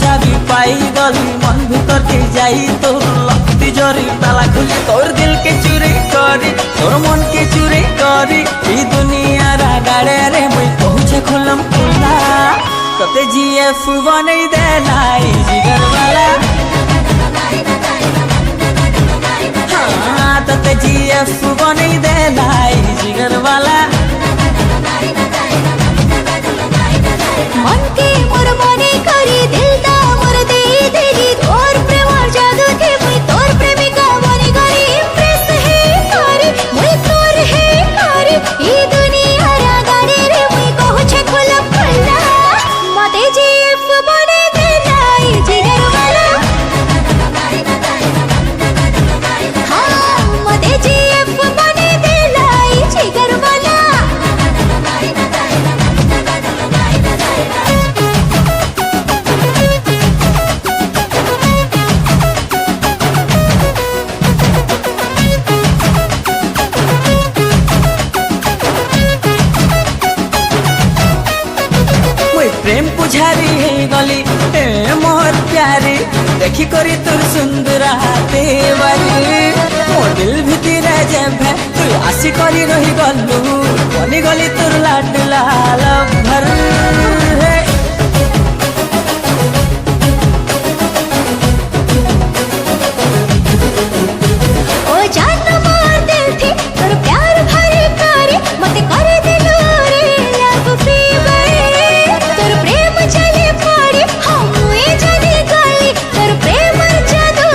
चाबी पाई गली मन भीतर के जाई तो लगती जरी ताला खुली तोर दिल के चुरी करी तोर मन के चुरी करी ई दुनिया रा गाड़े रे मुई पहुंचे खुलम खुला तते जीएफ बनई देलाई जिगर वाला हाँ तते जीएफ बनई देलाई जिगर वाला मन के मोर मने करी दिल दा मोर दे देली तोर प्रेम जादू थे मुई तोर प्रेमिका बनी गई इम्प्रेस है करी मुई तोर है करी ई दुनिया रा गाड़ी रे मुई कहू छे खुलम खुला मते जीएफ बने देलाई जिगर वाला हाँ मते जीएफ बने देलाई जिगर वाला प्रेम पुझारी है गली ए मोर प्यारी देखी करी तोर सुंदर हाथे बारी मो दिल भितर जब तू आसी करी रही गलू बनी गली तोर लाडला भर ओ जान मोर दिल थी तोर प्यार भरे करे मते करे दिलो रे लव फीवर तोर प्रेम चले पड़े हम ए जाने गली तोर प्रेम जादू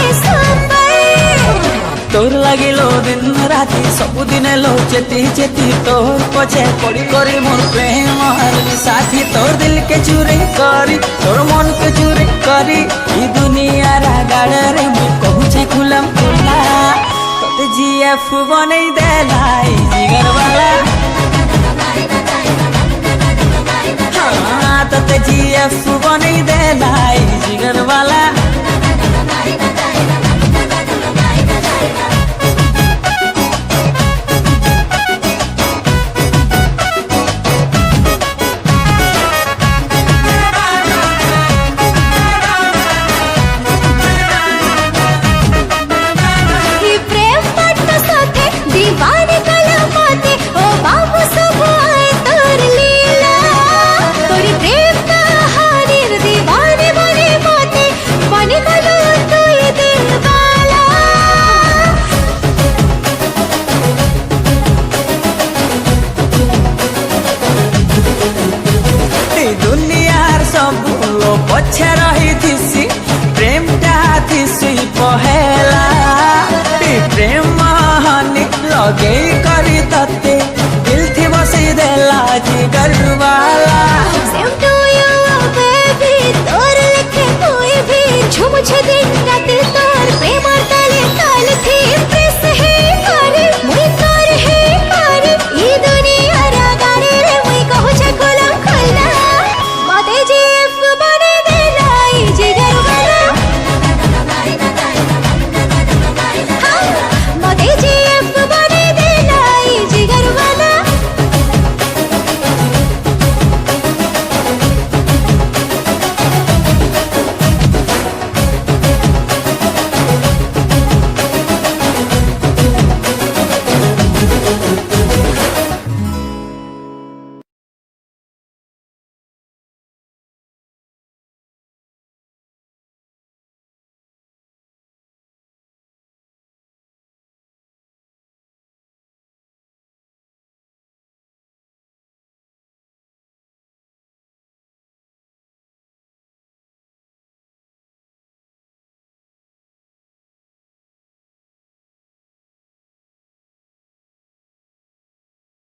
ऐसा पर तोर लगिलो दिन राति सबुदिन लो चेती चेती तोर पछे पड़ी करी मोर प्रेम हरली साथी तोर दिल के चुरी करी तोर मन के चुरी करी ई दुनिया रा गाड़े रे मुई कहू छे खुलम खुला तते जीएफ बनई देलाई जिगर वाला हाँ तते जीएफ बनई देलाई जिगर वाला ई प्रेम पट्ट साथे दीवाने कलमाते ओ बाबू सब आए तोर लीला तोरी प्रेम कहानी रे दीवाने बने माते बने गलो तू ये दिल वाला दुनियार सब लो पछे रही